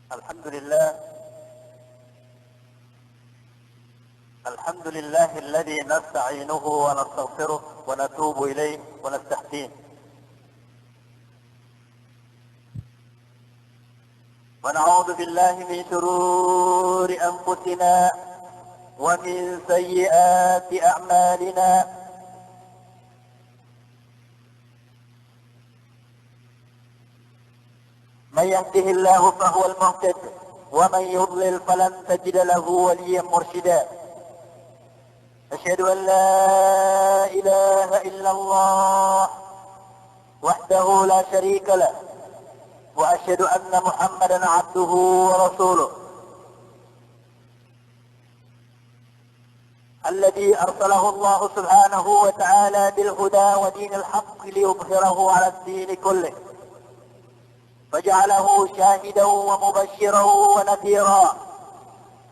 الحمد لله الذي نستعينه ونستغفره ونتوب إليه ونستهديه، ونعوذ بالله من شرور أنفسنا ومن سيئات أعمالنا، من يهده الله فهو المهتد، ومن يضلل فلن تجد له وليا مرشدا. أشهد أن لا إله إلا الله وحده لا شريك له، وأشهد أن محمدا عبده ورسوله الذي أرسله الله سبحانه وتعالى بالهدى ودين الحق ليظهره على الدين كله، فجعله شاهدا ومبشرا ونذيرا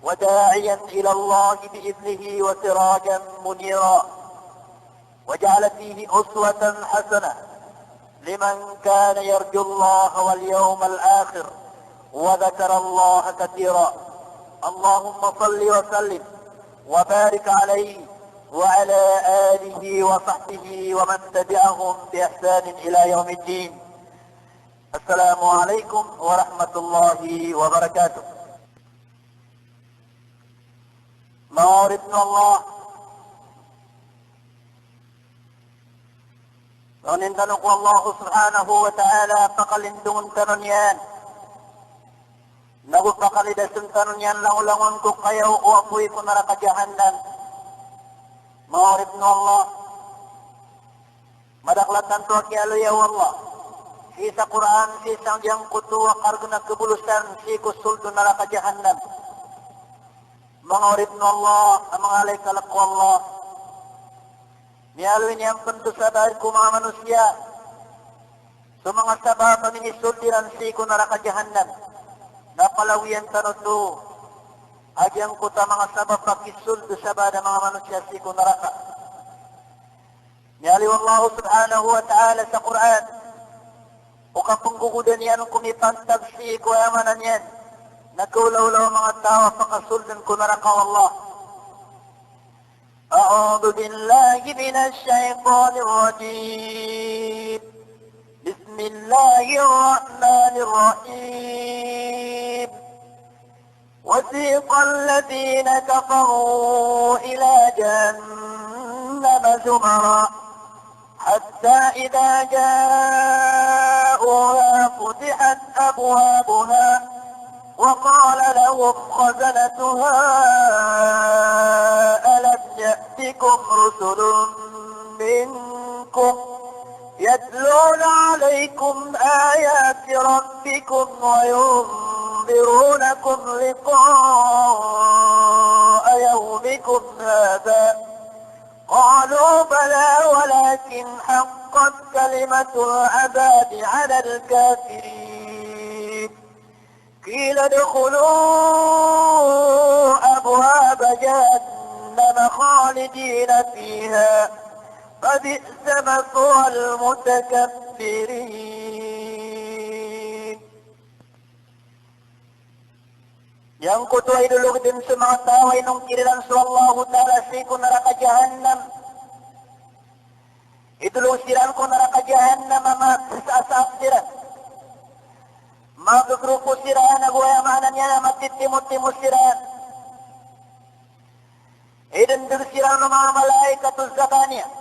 وداعيا إلى الله بإذنه وسراجا منيرا، وجعل فيه أسوة حسنة لمن كان يرجو الله واليوم الآخر وذكر الله كثيرا. اللهم صل وسلم وبارك عليه وعلى آله وصحبه ومن تبعهم بإحسان إلى يوم الدين. السلام عليكم ورحمة الله وبركاته. Mawar ibn Allah Ronin tanong ko Allah subhanahu wa ta'ala pakalindungan tanon yan. Nagupakalidasun tanon yan langulangon ko kayaw o apoy ko narakajahanan. Mawar ibn Allah madaklatan to kialo ya Allah. Sa Quran sa diyang kutuwa karguna kebulusan si kusulto narakajahanan. Mga urip na Allah, ang mga alay kalak ko Allah. Niyaloy niyang pentusadar ko mga manusia. So mga sabah paminisultiran si ko narakajahanan. Napalawian tanuto. Agyang ko ta mga sabah pakisulto sabah ng mga manusia si ko naraka. Niyaloy Allah subhanahu wa ta'ala sa Quran. O kapunggugudan yan kung ipantag si ko amanan yan. Nagkulaw-law mga tao pakasuldan ko narakaw Allah. A'udhu billahi minash shaytanir rajim. Bismillahirrahmanirrahim. وَسِيقَ الَّذِينَ كَفَرُوا إِلَى جَهَنَّمَ زُمَرًا حَتَّى إِذَا جَاءُوهَا فُتِحَتْ أَبْوَابُهَا وقال لهم خزنتها ألم يأتكم رسل منكم يتلون عليكم آيات ربكم وينذرونكم لقاء يومكم هذا قالوا بلى ولكن حقت كلمة العذاب على الكافرين. قيل ادخلوا أبواب جهنم خالدين فيها فبئس مثوى المتكبرين. Yang kutuwa idulog din sa mga tao ay nung kirilan sa Allah ta'ala si ko naraka jahannam. Idulog siran ko naraka jahannam sa asapsiran. Magagrupo siraan na guayamanan niya matitimu-timu siraan. Idandag siraan ng mga malaikat sa kanya.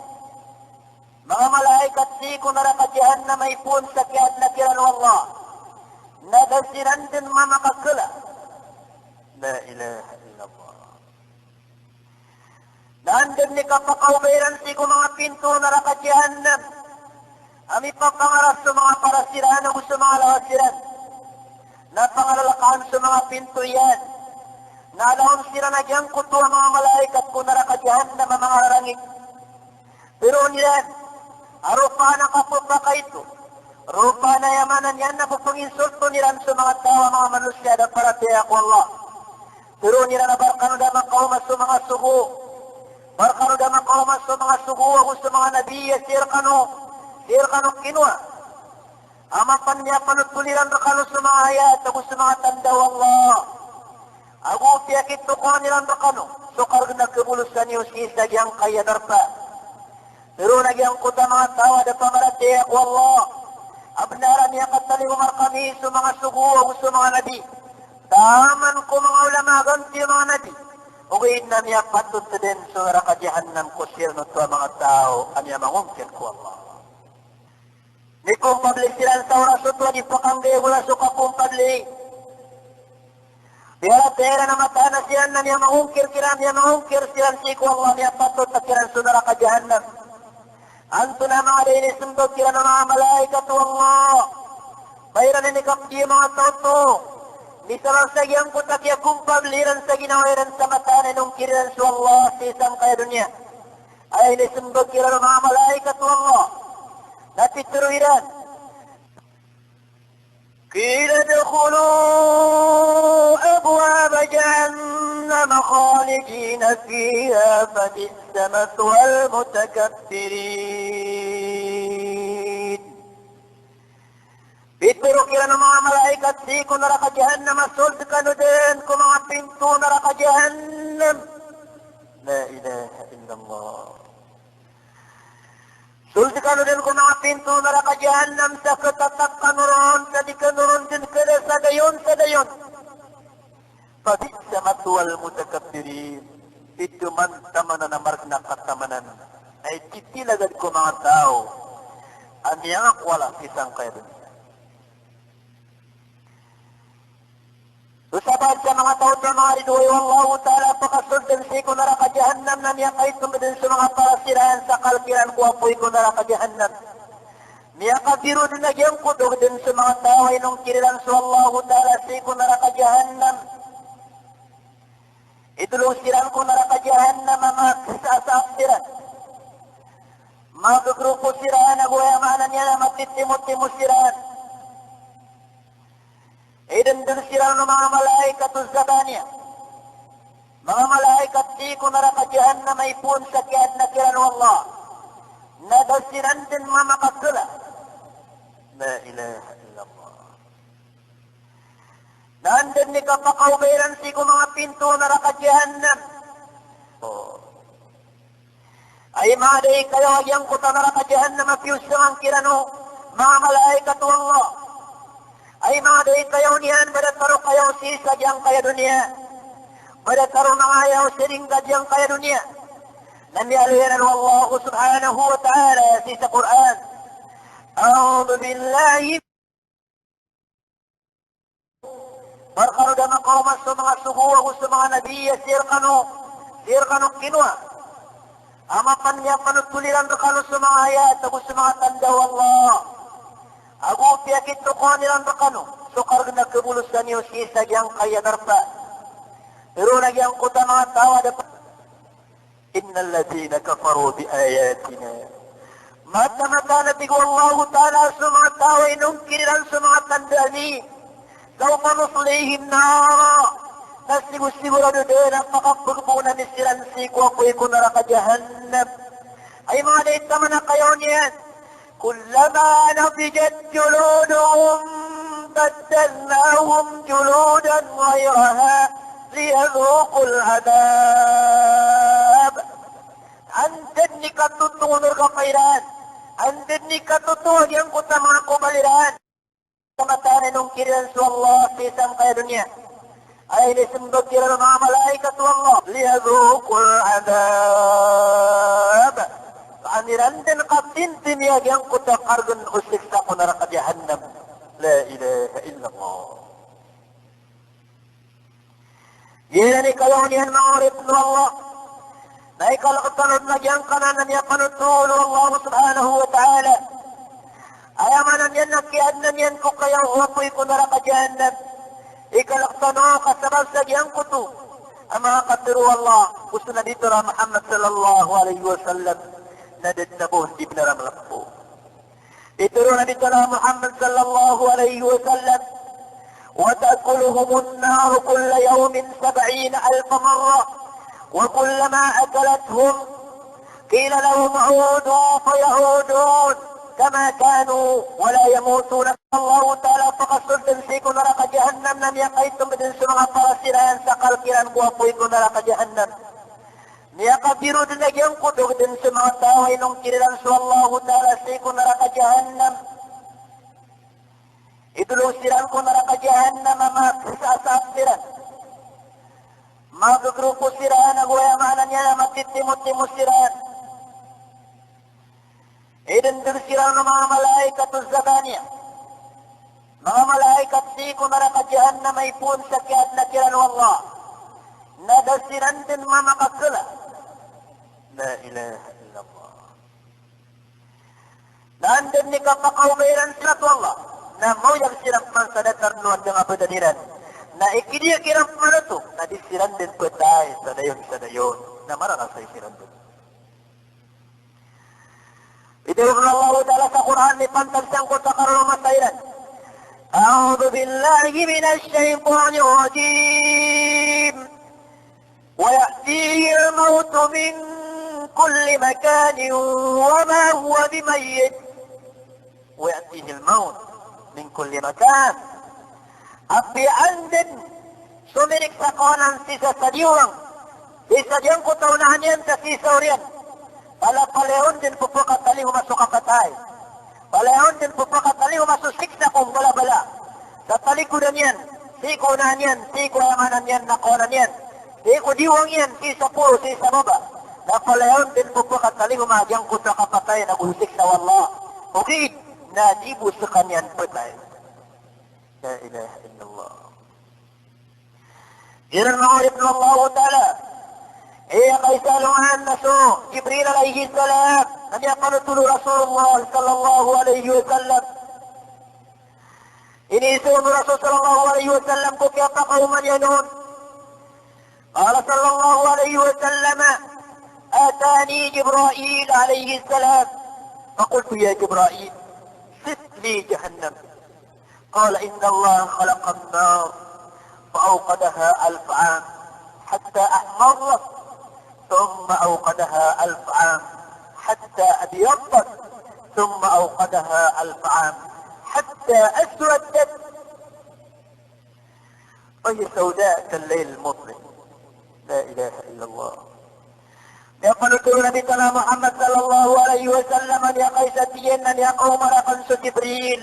Mga malaikat si ko narakajihan na may pun sa kiyat na kiran Allah. Nadasiran din mamakakala. La ilaha illallah. Naandag ni kapakaubayran si ko mga pinto narakajihan na. Ami papangarap sa mga parasiraan o sa mga lawasiran. Napangalalakaan sa mga pinto yan. Nalahon sila na diyang kuto ang mga malaikat kung narakadyahan na mga rarangin. Pero niyan, arupa na kapupaka ito. Rupa na yamanan yan na pupunginsulto nilan sa mga tawa mga manusia na paratiya ko Allah. Pero nila na barkano na makaumas sa mga sugo. Barkano na makaumas sa mga sugo o sa mga nabiya sirkano kinua. Amapan niya panutuliran rakalo sa mga ayat, ako sa mga tanda Allah. Ako piyakit ko nilang rakano, so karga nagkabulusan niyo sisa yang kaya darpa. Pero nagyang kuta mga tawa da pamarati ako Allah. Abnaran niya kataliwang kami sa mga sugo o sa mga nabi. Taman ko mga ulama ganti mga nabi. Ugayin na niya patut din sa rakajahannam ko siya no to mga tao. Anya mangungkir ko Allah. Ni kung pablisiran sa oras ito, di pakanggay wala suka kung pabli. Biara tera na mata na siya na niya mangungkir siyan si ko Allah niya patut na kiran sa rakajahannam. Anto na mga dinis sundot kiran ng mga malaikat Allah. Bayran ni kapdi mga tauto. Misalang sa giyang kutak ya kung pabliran sa ginawiran sa mata na nung kiran sa Allah sa isang kaya dunya. Ay nisundot kiran ng mga malaikat Allah. Natituruiran. Qila dukhulu abwaba jahannam khalidina fiha fabissa mathwal mutakabbirin. Bituro kila ng mga malaikat si kung naraka jahannam asult kanudin kung mga pinto naraka jahannam. La ilaha illallah. Sulti kanudin kung mga pinto naraka jahannam sa katatak kanuron sa di kanuron din kada sa dayon. Pabisa matuwal mutakabbirin. Ito man tamanan na margna katamanan. Ay kitilagad ko mga tao. Aniyang wala isang kaya dun. Usabad sa mga tao sa mga riduwi wallahu ta'ala pakasultan si ko naraka jahannam na niya kahit tumidin sa mga parasirahan sa kalkiran ko apoy ko naraka jahannam. Niya kabiro din nagyang kudog din sa mga tao ay nung kirilan sa wallahu ta'ala si ko naraka jahannam. Itulusiran ko naraka jahannam mga kasasaksiran. Mga grupo sirahan na guyamanan niya na matitimu-timu sirahan. Idandun sila ng mga malaikat usaban niya. Mga malaikat di ko narakajihan na may pun sa kiad na kiran Allah. Nadasiran din mamakasula. La ilaha illallah. Nandun ni kapakaubiran si ko mga pinto narakajihan na. Ay mga day kayo agyang kuta narakajihan na mapiyus ang kirano. Mga malaikat Allah. Ay mga day kayo niyan, badataro kayo sisa diyang kaya dunia. Badataro na ayaw siringgad diyang kaya dunia. Namiyaluyan Allah subhanahu wa ta'ala sisa Quran. A'udhu billahi. Barkano da makaumas sa mga suguwa ko sa mga nabiya, sirkano kinua. Amapan niya panutuliran rakalo sa mga ayat, ako sa mga tandaw Allah. Ako piyakit ko nilang rakano. So karga nagkabulusan niyo sisa diyang kaya darpa. Pero nagyang kuta mga tawa dapat. Innal ladhina kafaru bi ayatina. Mata-mata na bigo Allah ta'ala sa mga tawa inungkiriran sa mga tanda ni. Sawma nuslihim nara. Nasigur-sigurado din ang makapagpunan ni siransi ko ako'y kunaraka jahannam. Ay mga daitama na kayo niyan. كلما نضجت جلودهم بدلناهم جلودا غيرها ليذوقوا العذاب. Andun ni katutunor ka kairan. Andun ni katutunor yang kuta mga kumaliran. Kamatanan nung kiran sa Allah sa isang kaya dunya. Ay nisundog kiran ng mga malaikat sa Allah. Liyadhukul adab. Aniran din katintin yang kuta kargun usik sa kunaraka jahannam. La ilaha illallah. Yan ni kayo niyan mga urip na Allah. Na ikalakatanod na diyang kananan niya panutulo Allah subhanahu wa ta'ala. Ayamanan yan nakiad na niyan ko kayo uapoy kunaraka jahannam. Ikalakatanod kasabal sa diyang kuto. Ang mga katiru Allah. Gusto na dito na Muhammad sallallahu alayhi wa sallam. Nadad na po, hindi pinaramlak po. Ituro na dito na Muhammad sallallahu alayhi wa sallam. وتأكلهم النار كل يوم 70,000 مرة وكلما أكلتهم قيل لهم عودوا فيعودون كما كانوا ولا يموتون. الله تعالى فقصد سيكون نرق جهنم لم يقيتم بدن سمع فرسيران سقل كيران بوapويكون نرق جهنم نيقبروا دن ينقضوا بدن سمع تاوينهم كيران سوى الله تعالى سيكون نرق جهنم idulong siran ko narakajahanam magsasap siran. Magagrupo siran, nagwayamanan niya na magtitimot-timot siran. Idandur siran ng mga malaikat o zakanya. Mga malaikat si ko narakajahanam may pun sa kiyat na kiran ng Allah. Nadasiran din mamakakala. La ilaha illallah. Nandun ni kapakaumiran sila to Allah. Na mau yang siram mansada ternuan dengan pedaniran. Na ikidia kiram mana tu? Na disiran din petai sadayon. Na marah rasa siran din. Itu Allah Taala sa Quran ni pantas sang kota karon masairan. A'udzu billahi minasy syaithanir rajim. Wa ya'tihi al-maut min kulli makanin wa ma huwa bimayyit. Wa ya'tihi al-maut min kulli makan. Api andin sumirik sa kanan sisa sa diwang. Isa diyang kutaunahan yan sa sisaw riyan. Palehon din pupukatali humasok kapatay. Palehon din pupukatali humasok siksa kung bala-bala. Sa talikudan yan, siko unahan yan, siko yamanan yan, nakonan yan. Siko diwang yan, sisa puro, sisa baba. Na palehon din pupukatali humadyang kuta kapatay na gusik sa wallah. Okay. Najibu sa kanyan patay. La ilaha illallah. Iran ma'ulib na Allah Ta'ala. Iya kaisaluhan na so, Jibril alayhi salam. Nabi akanutulu Rasulullah sallallahu alayhi wa sallam. Inisun Rasul sallallahu alayhi wa sallam ko kaya pakauman yan noon. Qala sallallahu alayhi wa sallam, Atani Jibril alayhi salam. فقلت يا جبرائيل صف لي جهنم. قال إن الله خلق النار فأوقدها 1000 عام حتى أحمرت ثم أوقدها 1000 عام حتى أبيضت ثم أوقدها 1000 عام حتى أسودت وهي سوداء كالليل المظلم. لا إله إلا الله. يقول النبي محمد صلى الله عليه وسلم أن يقيستين أن يقوم رقنس جبريل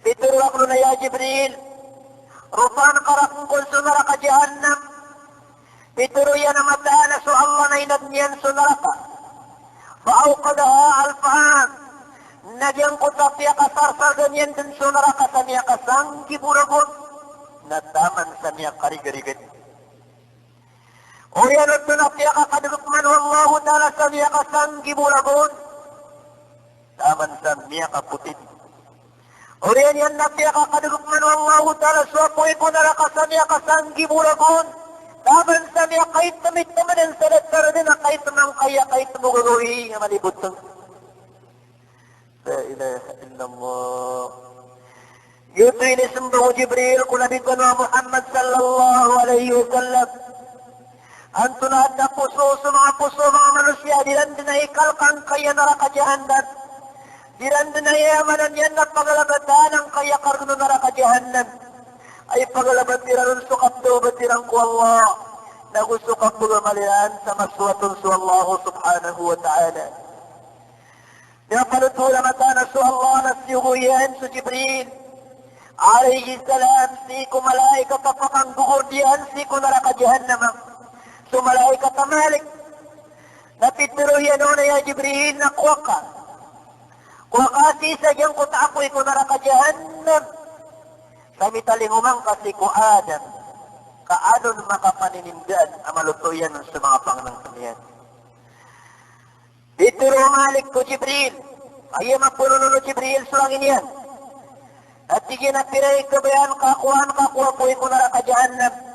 بتر وقلنا يا جبريل رفان قرق كل سنرق جهنم بتر ينمتان سؤال الله نينبنيا سنرق فأوقدها 1000 عام نجن قطف يقصر سردنيا سنرق سميق سنك برغن نتامن سميق رجرجن Oriyan at tunapiaka kadugman Allah Ta'ala sa miyaka sanggi bulabon. Taman sa miyaka putin. Oriyan yan napiaka kadugman Allah Ta'ala sa apoy ko naraka sa miyaka sanggi bulabon. Taman sa miyaka kahit tamit-taman ang salat-sara din na kahit namang kaya kahit mugagawi ang malibot ng. La ilaha illallah. Yuto inisumbaho Jibril kulabit ko na Muhammad sallallahu alayhi wa sallam. Anto lahat na puso sa mga manusia, dirandin na ikalkang kaya naraka jahannan. Dirandin na iyamanan yan na pagalabatan ang kaya karno naraka jahannan. Ay pagalabat tiranon sukat do, batirang ko Allah. Nagusukak bugamalian sa maswatun su Allah subhanahu wa ta'ala. Napalutula matana su Allah na siyuguyan su Jibril. Alayhi salam, si kumalaika papakang bugurdian, si kunaraka jahannamang. So malaikat na malik. Napitiro yan na ya Jibril na kuwa ka. Kuwa ka sa diyang kuta ako'y kunaraka jahannam. Kami talingumang kasi ko Adam. Kaadon makapaninindaan ang malutuyan sa mga panganang kamiyan. Pitiro malik ko Jibril. Ay mapununo Jibril sulangin yan. At sige na piray kabayan kakuhan kakuha kunaraka jahannam.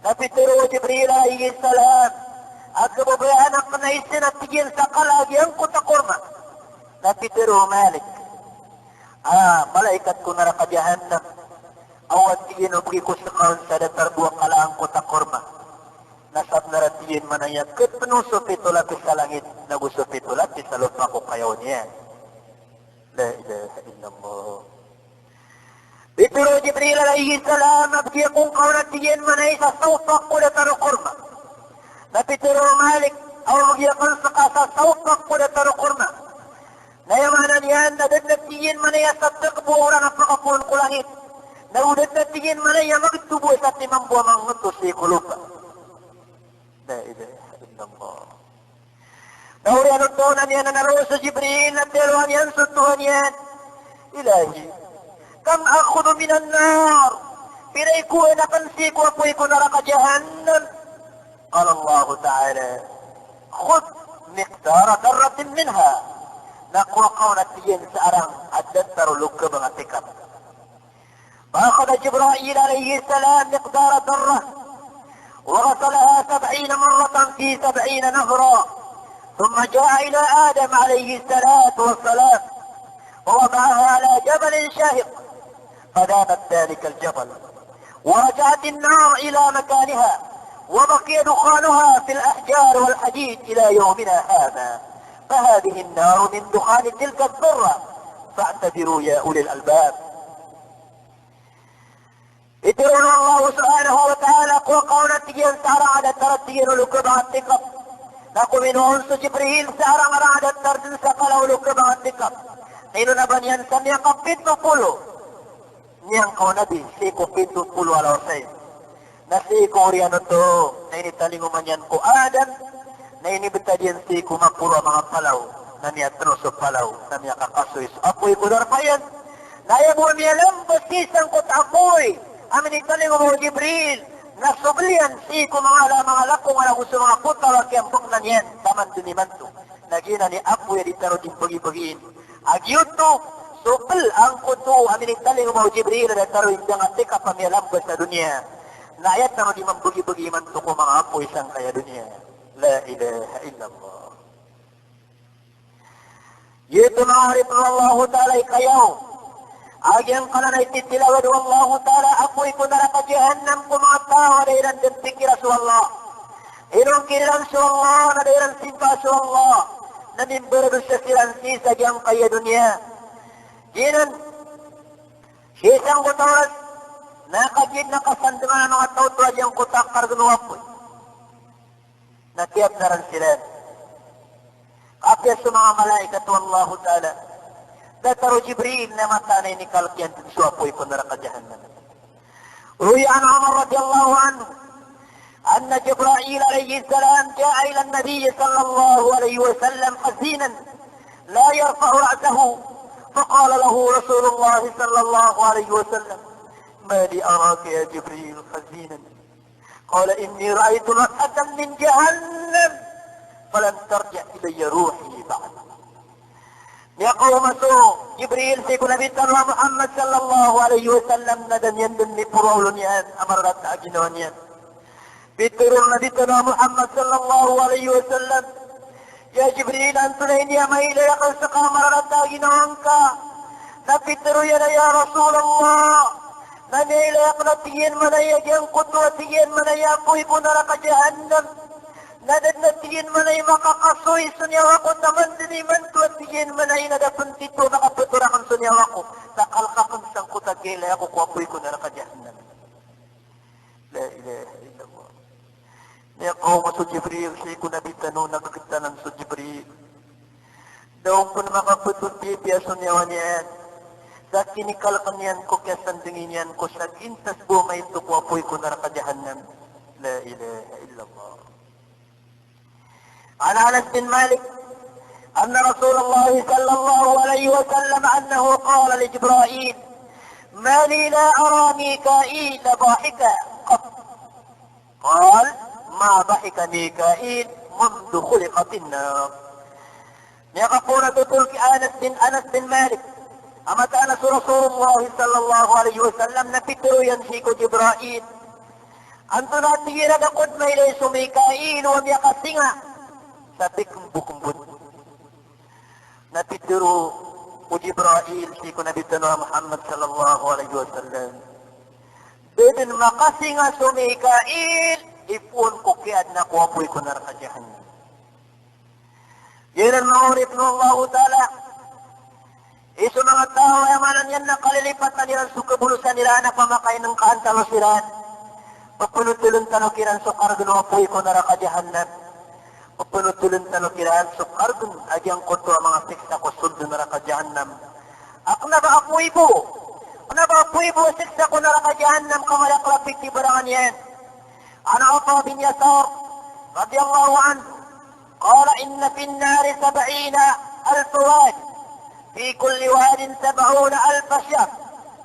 Napituro Jibril alayhi salam at kababayaan ang kanaisin at tigil sa kalagiang kutakurma. Napituro Malik. Malaikat ko naraka jahannam. Awat tigin o ko sa kaon sa datarbuang kalaang kutakurma. Nasab naratiyin manayat kat penusop ito lapis sa langit. Nagusop ito lapis sa lupa ko kayaw niya. La ilaha illallah. Bituro Jibril alaihi salam nabkiya kung kaunatiyan manay sa sawpak kuda taro kurma. Napituro Malik aw magyakan sa sawpak kuda taro kurma. Nayamanan yan nadadnatiyan manay sa takburan ang pakapun kulangit. Nadadnatiyan manay magtubo sa timang buwamang ngutos si kulupa. La ilaha illallah. Dahuri anong tunan yan na naroon sa Jibril na teruhan yan sutuhan yan. Ilahi, kam akhudhu minan nar, pinay ko na kansi ko apoy ko naraka jahannam. Qala Allah Ta'ala, khud miqdara darratin minha, nakuha ka na tiyan sa arang at dantarulog ka mga tikap. فأخذ جبرائيل عليه السلام مقدار ذرة وغسلها 70 مرة في 70 نهرا ثم جاء إلى آدم عليه الصلاة والسلام ووضعها على جبل شاهق فذابت ذلك الجبل ورجعت النار إلى مكانها وبقي دخانها في الأحجار والحديد إلى يومنا هذا فهذه النار من دخان تلك الذرة فاعتبروا يا أولي الألباب. اترون الله سبحانه وتعالى وقونا تجين سارة على ترتين ولكبها التقب نقو منهم سجبريل سارة مرادة تردن سقلا ولكبها التقب نينو نبن ينسان يقب بنتو قلو نيان قو نبي سيكو بنتو قلو على وسيم نسيكو ريانو تو نيني تلينو من ينكو آدم نيني بتدين سيكو مقلو mga palaw نمي أتنسو palaw نمي أكاكاسويس أقوي قدر فين لا يبو ميلم بسيسان قد أقوي amin italing mo Jibril na sublian si kumangala mga lakong wala gusto mga puta wakiampok na niyan taman dunimanto nagina ni apo ya ditaro di bagi-bagiin agyuto supel ang kuto amin italing mo Jibril na taro indang atika pamialambas sa dunia na ayat na di mambagi-bagi man to ko mga apo isang kaya dunia la ilaha illallah yito na harip Allah ta'ala kayaw Agyang kalana ititilawad Allah Ta'ala apoy ko na ka jahannam kumatawa na ilan din pikira sa Allah. Irong kinilang sa Allah na ilan simpa sa Allah na nimbero sa silang sisa agyang kaya dunia. Jinan, sisang kutawas nakajid na kasandangan ng mga tauto agyang kutak karguno apoy. Natiyap na rin sila. Kapya sa mga malaikat wa Allah Ta'ala. Dataro Jibril na matanay ni kalkian suapoy ko neraka jahannam. Ruwi an Umar radhiyallahu anhu anna Jibril alayhi salam jaa ila an-nabiy sallallahu alayhi wa sallam hazinan la yarfa'u ra'sahu فقال له رسول الله صلى الله عليه وسلم ما لي أراك يا جبريل حزينا قال إني رأيت رأة من جهنم فلن ترجع إلي روحي بعد يقوم سوء جبريل سيكون نبي محمد صلى الله عليه وسلم ندن يندن لبرولنيان أمرت أجنونيان بيترون نبي محمد صلى الله عليه وسلم يا جبريل أنت لين يا ميل يقصق أمرت أجنونك نبيترو يا رسول الله نميل يقنطيين من يجن قدوتيين من يقويبون لك جهنم nadadnatiyin man ay makakasoy sunyawa ko naman diniman tuwatiyin man ay nadapuntito nakaputurakan sunyawa ko nakalkakan sang kutagilay ako kuwapoy ko na nakajahannam la ilaha illallah niya kauma sa Jibril siya ko nabitano nagkakitanan sa Jibril daw ko na makaputunti piya sunyawa niyan sa kinikalkan niyan ko kaya sandingin niyan ko sa gintas bumay ito kuwapoy ko na nakajahannam la ilaha illallah عن انس بن مالك ان رسول الله صلى الله عليه وسلم انه قال لجبرائيل ما لي لا ارى ميكائيل ضاحكا قط قال ما ضحك ميكائيل منذ خلقت النار يقول تلك انس بن مالك اما انس رسول الله صلى الله عليه وسلم نفتر ينسيك جبرائيل انت ناتي لك قد ما ليس ميكائيل وميقسنا sabi kumbuk-kumbut natitiro o Jibril si ko nabitano Muhammad sallallahu alaihi wasallam din makasi nga sumikail ipun ko kiad na ko apoy ko naraka jahannam yan ang maurip ng Allah ta'ala Isu mga tao ay amanan yan na kalilipat na nilang sukabulusan nila na pamakay ng kaantalo silan. Pagpunutulun tanukiran sukar gunawapoy ko naraka jahannan. Pagpunutulun tanukiran sukar gun agyang koto ang mga siksa ko sundo naraka jahannam. Ako na ba apoy po? Ako na ba apoy po siksa ko naraka jahannam kamalaklapit di barangan yan. Ana Uta bin Yasar radiyallahu anhu qala inna fin nari 70,000 wad في كل واد 70,000 شعب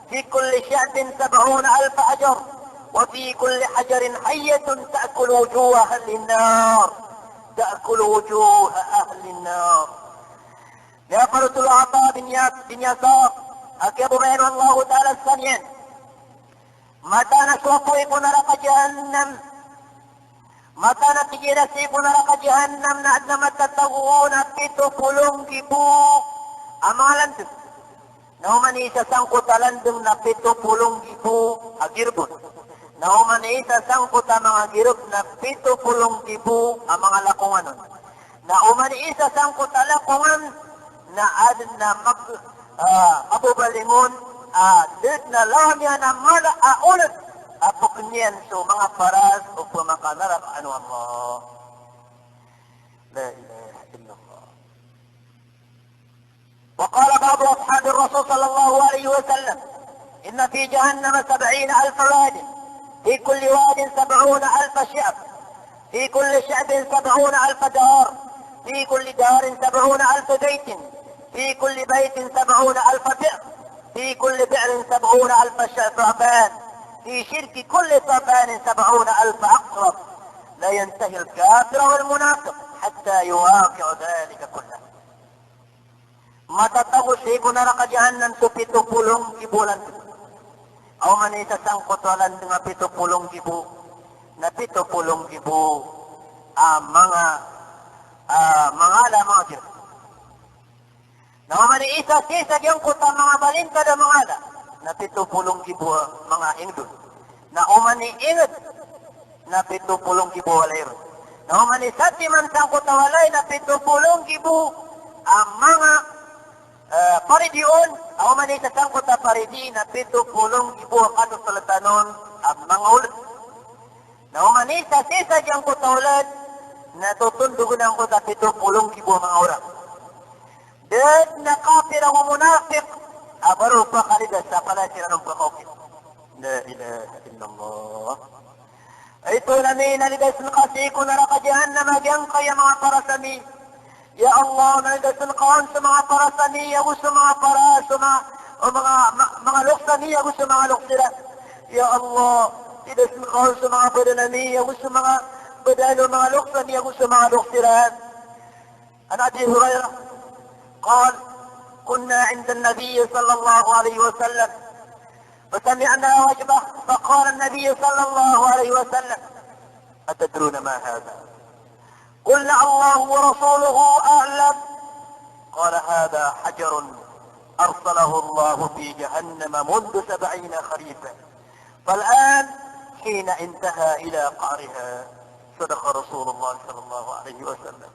في كل شعب 70,000 حجر وفي كل حجر حية تأكل وجوه أهل النار تأكل وجوه أهل النار يا فرط العطاء بن يسار أكيب بين الله تعالى السنين متى نسوطيق نرق جهنم متى نتجي نسيق نرق جهنم نعدم تتغون بتفلون كبوك amalan tu. Nauman isa sangkutan dung na 70,000 agirbon. Nauman isa sangkutan mga girub na 70,000 ang mga lakungan nun. Nauman isa sangkutan lakungan na adin na mabubalingon did na lamya na mala aulat apok niyan so mga paras o pumakanarap ano Allah. La ilaha illallah. وقال بعض أصحاب الرسول صلى الله عليه وسلم إن في جهنم 70,000 واد في كل واد 70,000 شعب في كل شعب 70,000 دار في كل دار 70,000 بيت في كل بيت 70,000 بئر في كل بئر 70,000 ثعبان في شرك كل ثعبان 70,000 عقرب لا ينتهي الكافر والمنافق حتى يواقع ذلك كله matatago siya ko naraka jahannan so 70,000 lan. Aw man isa sangkot walan nga 70,000 na 70,000 mga mga jir. Na man isa sa gyang kuta mga balintad mga ala na 70,000 mga ingdon. Na umani ingat na 70,000 walay. Na man isa man sangkot walay na 70,000 mga paridion, ako man isa sangkot na paridi na 70,000 kanto salatanon ang mga ulat. Na ako man isa diyang kutaulat na tutundugan ang kuta 70,000 mga oras. Dahil na kafir ang munafik, abaro pa kaligas sa palasira ng pakokit. La ilaha illallah. Ito na may naligas na kasi ko narakajahan na magyang kaya mga parasami. Ya Allah, naligasan kaon sa mga parasani, ako sa mga para, sa mga luksani, ako sa mga luksira. Ya Allah, naligasan kaon sa mga badanani, ako sa mga badano, mga luksani, ako sa mga luksiran. An Abi Hurairah, قال كنا عند النبي صلى الله عليه وسلم فسمعنا وجبه فقال النبي صلى الله عليه وسلم أتدرون ما هذا؟ قلنا الله ورسوله أعلم. قال هذا حجر أرسله الله في جهنم منذ 70 خريفا فالآن حين انتهى إلى قعرها. صدق رسول الله صلى الله عليه وسلم.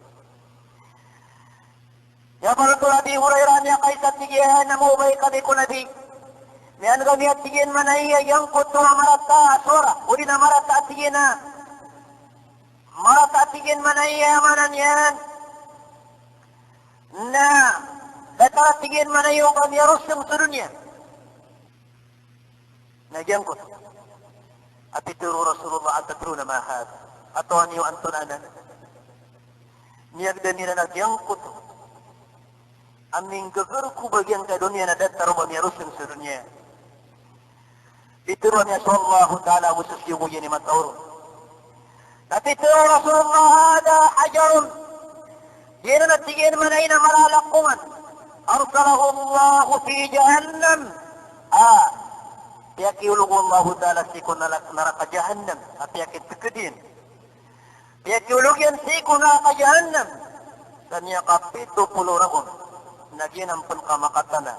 يا فرد أبي هريرة يا قيس التجيهان موبي قدك نبي لأن غمي التجين من هي ينقض ومرتا سورة ورنا مرتا التجينا مرتا التجين من هي يمانا يان نا لترى التجين من هي وقم يرسم سرنيا نجنقض أتدروا رسول الله أتدرون ما هذا أتواني وأنتم أنا نيقدني لنا ينقض aming gegerku bagian ke dunia na datar wa mirusin sa dunia. Itiruan niya sallallahu ta'ala wasus yung uyan ni matawro. Natitiru Rasulullah hada hajarun. Di na natigin manay na malalakuman. Arsalahu Allah fi jahannam. Piyakiulog Allah ta'ala sikun naraka jahannam. Piyakit tukudin. Piyakiulog yan sikun naraka jahannam. Kanya kapito pulo rakon. Nagyan ang pangkamakatana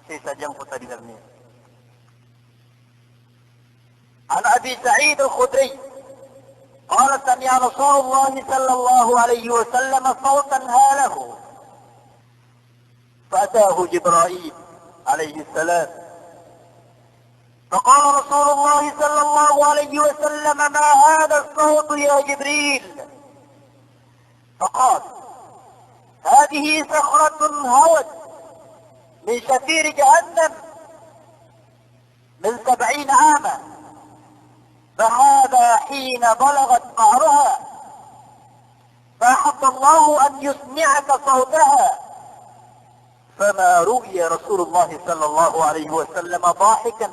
sa sadyang puta dinarniya. An Abi Sa'id al-Khudri قال سمع رسول الله صلى الله عليه وسلم صوتا هاله فأتاه جبرائيل عليه السلام فقال رسول الله صلى الله عليه وسلم: ما هذا الصوت يا جبريل؟ فقال: هذه صخرة هوت من شفير جهنم من 70 عاما، فهذا حين بلغت قعرها فأحب الله أن يسمعك صوتها. فما رؤي رسول الله صلى الله عليه وسلم ضاحكا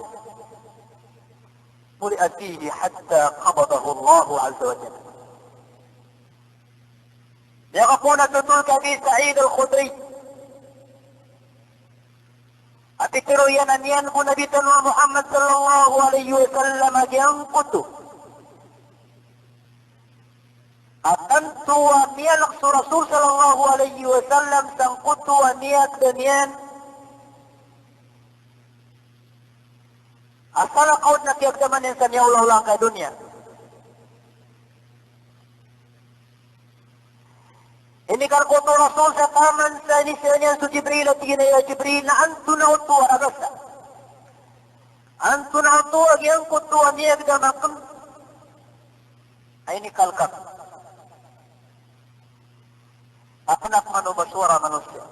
ملئ فيه حتى قبضه الله عز وجل. يقفون تتلك في سعيد الخدري أتكروا ينمين نبينا محمد صلى الله عليه وسلم جنقته أتنت ونيان رسول صلى الله عليه وسلم سنقت ونيان دنيان أصلا قودنا في أكتمان إنسان يا الله ke dunia. Ini kan kutu Rasul sa taman sa inisya su Jibril at ya Jibril na anto na utu aragasa. Anto na utu agyang kutu niya gdamakam. Ay ni kalkap. Aknak manu basura manusia.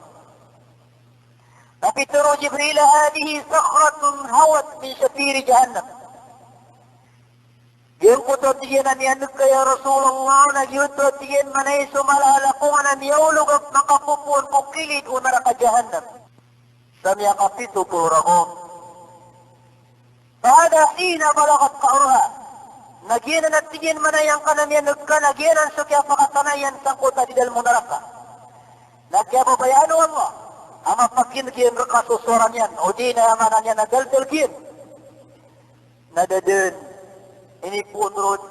Tapi turu Jibril hadihi sakhratun hawat min syafiri jahannam. Yung kutotiyan na niyanod kaya Rasulullah nagyutotiyan manay sumalalakuan ang yawlog at makapupun pukilid o narakajahanam. Samya kapito purahom. Pada hina balakat kaurha. Nagyanan at tiyan manay ang kananiyanod ka, nagyanan sa kaya pakatanayan sa kuta di dal munaraka. Nagyababayano Allah. Ama pakinagyan rakasusuran yan. O di na amanan yan nagaldalgin. Nadadun. Ini pun rod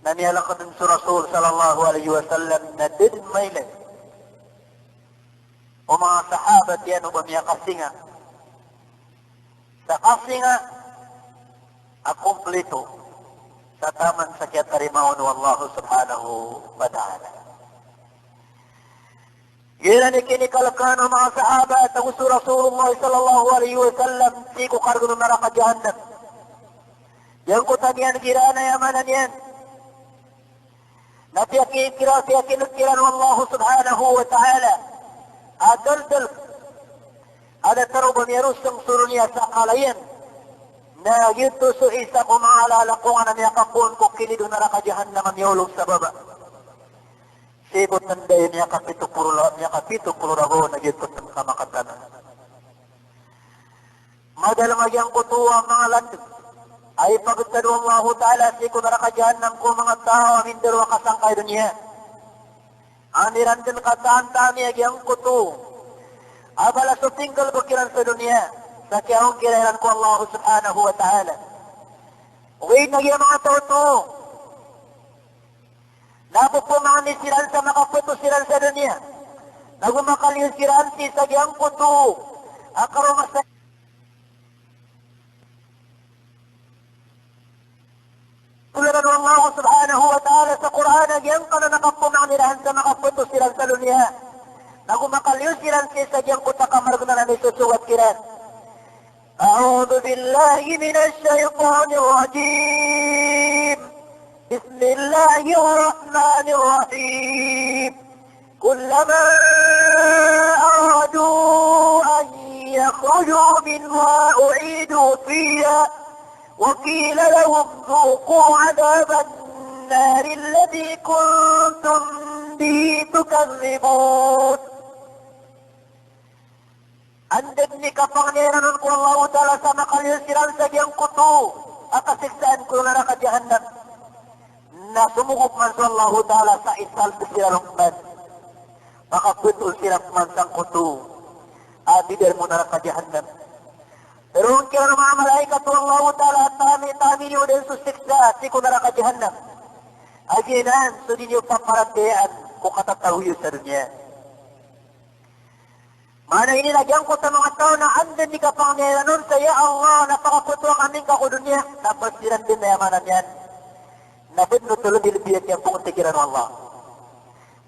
na niyalakad sa Rasul sallallahu alaihi wasallam na din mailan. O mga sahabat yan o bamiya kasinga. Sa kasinga, akumplito sa taman sa kiyatarimaon wa Allah subhanahu wa ta'ala. Yan ang kinikalkan ng mga sahabat ang gusto Rasulullah sallallahu alaihi wasallam si kukargo ng neraka jahannam. Yang kutanian kirana yamanan yan. Napiyakin kira siyakin kiran Allah subhanahu wa ta'ala. Adal-dal. Ada tarubang yarusang surunia sa kalayan. Na yito su isa kumaalala kung ano niya kapun ko kilido na rakajahanam ang yulog sa baba. Sibot nanday niya kapito puro rago na yito ng kamakatanan. Madalamagyang kutuwa mga landig. Ay pagkado Allah Ta'ala si kunarakajahanam ko mga tao amin darwa kasangkay dunia. Aniran din kataan-taan niya giyang kutu. Abala so tinggal bakiran sa dunia. Sa kiyahong kirayan ko Allah Subhanahu wa Ta'ala. Uwi na giyang mga tao to. Napupumaan ni siran sa makaputo siran sa dunia. Nagumakaliw siran si sa giyang kutu. Akarumasa Tularan Allah subhanahu wa ta'ala sa Quran yang kana nakapunang nirahan sa makaputo silang sa dunia. Nagumakaliw silang sa diyang kutakamar na nisusuwat kiran. A'udhu billahi minash shaytanir rajim. Bismillahirrahmanirrahim. Kullama aradu an yakhruju minha u'idu fiha. وقيل لهم ذوقوا عذاب النار الذي كنتم به تكذبون. Andagni kapangyarihan ko Allah Ta'ala sa makalisiran sa diyang kuto at kasiksaan ko na nakajahanam na sumugop man sa Allah Ta'ala sa isal silang man makaputul silang man sa kuto at bidal mo na nakajahanam. Pero ang kaya ng mga malaikat o Allah Ta'ala at tami niyo din susiksa si kunaraka jahannam. Aginan, so din yung paparatian kung katatahuyo sa dunya. Mana inilagyan ko sa mga tao na andan ni kapangyarihan nun sa ya Allah, napakaputuang aming kakudunya. Napasiran din na yamanan yan. Nabid no tulo dilibiyat yan pong tigiran ng Allah.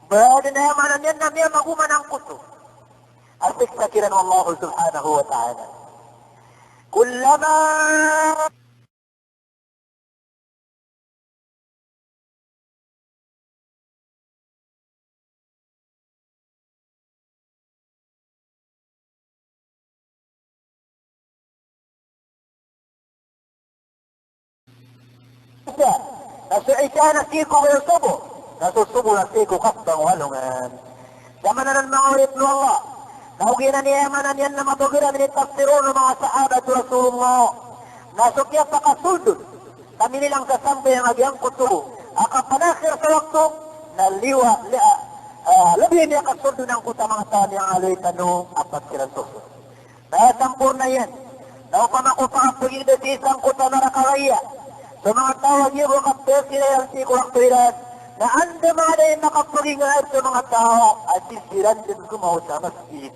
Bada na yamanan yan na miya maguman ang kuto. Artik sakiran Allah subhanahu wa ta'ala. Kullama nasu'ika nasiku bersubo. Nasusubo nasiku kasbang walungan. Zaman na ng mga ulit ng Allah. Nauginan niya yamanan yan na matugiran ni tafsirun ng mga sahabat Rasulullah. Nasukya pa kasuldun. Kami nilang kasampay ang agyang kutubo. Akapanakir sa waktu na labi niya kasuldun ang kuta mga tao niyang aloy tanong apat silang suso. Natampur na yan. Naupamakupakapagin na isang kuta na nakalaya. Sa mga tawag niyo kung kapil sila yung sikurang tuwiran na anda mga na yung nakapagingay sa mga tao at sisiran din kumaw sa masjid.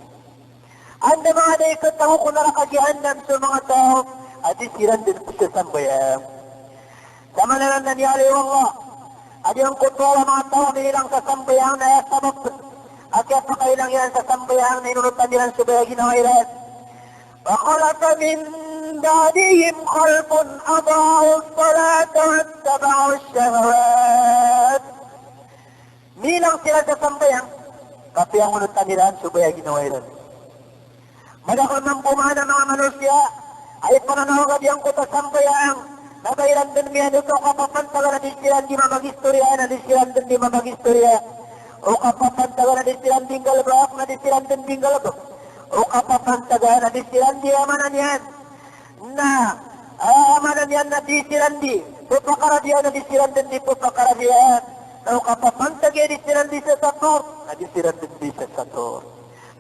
Anda mga na yung kataho ko nakakagihandan sa mga tao at sisiran din sa sambayan. Sama na lang nangyari Allah. At yung kutuwa mga tao nilang sa sambayang na sabab at kaya pa kailang yan sa sambayang na inunutan nilang subaya ginawairan. وخلف من بعدهم خلف أضاعوا الصلاة واتبعوا الشهوات. Nilang sila sa sambayang, kasi ang unutan nilaan, subaya ginawairan. Madakon ng pumana mga manusia, ay pananawagad yung kuta sambayang, nabairan din miyan ito kapapantaga na disiran di mamagistorya, na disiran din di mamagistorya, o kapapantaga na disiran din galbak, na disiran din din galbak. O kapapantaga na disiran di amanan yan na amanan yan na disiran di pupakaradian na disiran din di pupakaradian o kapapantaga disiran di sa sator na disiran din di sa sator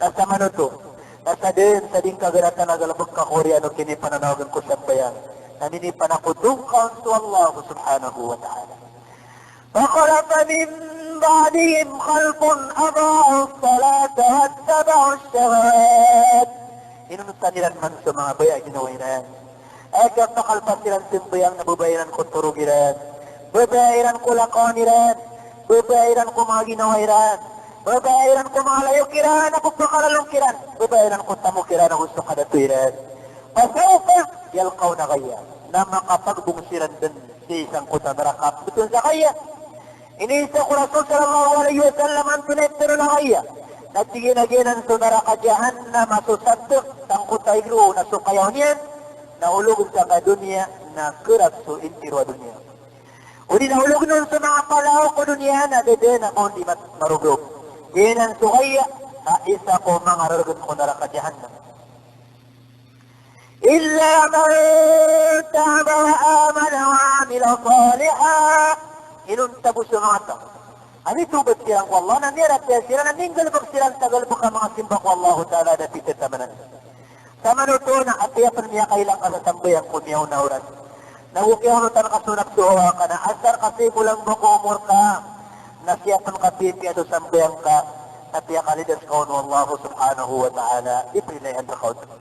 nasa manuto nasa din sa din kaganatan nagalabog ka koreano kini pananawagan ko sa bayan na ninipan ako dungkaon to Allah subhanahu wa ta'ala فخلف من بعدهم خلف أضاعوا الصلاة واتبعوا الشهوات. Inunutan nila man sa mga baya ginawairan. Ay kapakalpas silang simbayang nabubayaran ko turugiran. Babayaran ko lakoniran. Babayaran ko mga ginawairan. Babayaran ko mga layukiran. Ako pakalalungkiran. Babayaran ko tamukiran ang gusto kadatuiran. Pasaupa, yalkaw na kaya na makapagbungsiran din sa isang kuta narakap. Betul sa kaya. Iniisa ko Rasul sallallahu alaihi wasallam ang tunetero na kaya. Nagtiginaginan sa narakajahan na masusantok ang kutay gru na sukayaw niyan na ulog sa kadunya na kerat so intiro dunya. Uli na ulog nun sa mga palaw ko dunya na dede na kung di marugog. Ginan sukaya isa ko mga rarugot ko narakajahan na. Illa man taba wa amana wa amila salihah. Inuntabos yung mga tao. Ano itubad silang ko Allah? Nanirat sila, naningalbog silang tagalbog ang mga simbang ko Allah ta'ala na pititamanan. Sa manuto na atiyapan niya kailang kasasambayan ko niyaw na uran. Nawukyaw nutan kasunak suha ka na asar kasi kulang mo ko umur ka. Nasiyapan ka pipi ato sambayan ka. Natiyak kalidas ka no Allah subhanahu wa ta'ala. Ipinayan sa kaunta.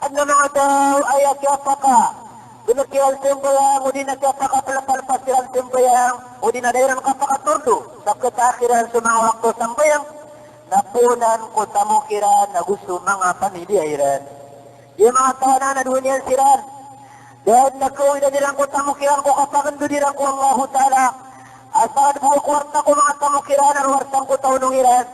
At na mga tao ay akyapa ka. Binagkiral timbayang, o di nagkapakapalapalpas silang timbayang, o di nadairan kapakaturdo, sa katakirahan sa mga wakto sambayang, napunan ko tamukiran na gusto mga pamilyahiran. Yung mga tao na nadunian siran, dahil nagkawin na nilang ko tamukiran ko kapagando nilang ko Allah ta'ala, asad buwak warta ko mga tamukiran, ang wartang ko taunungiran,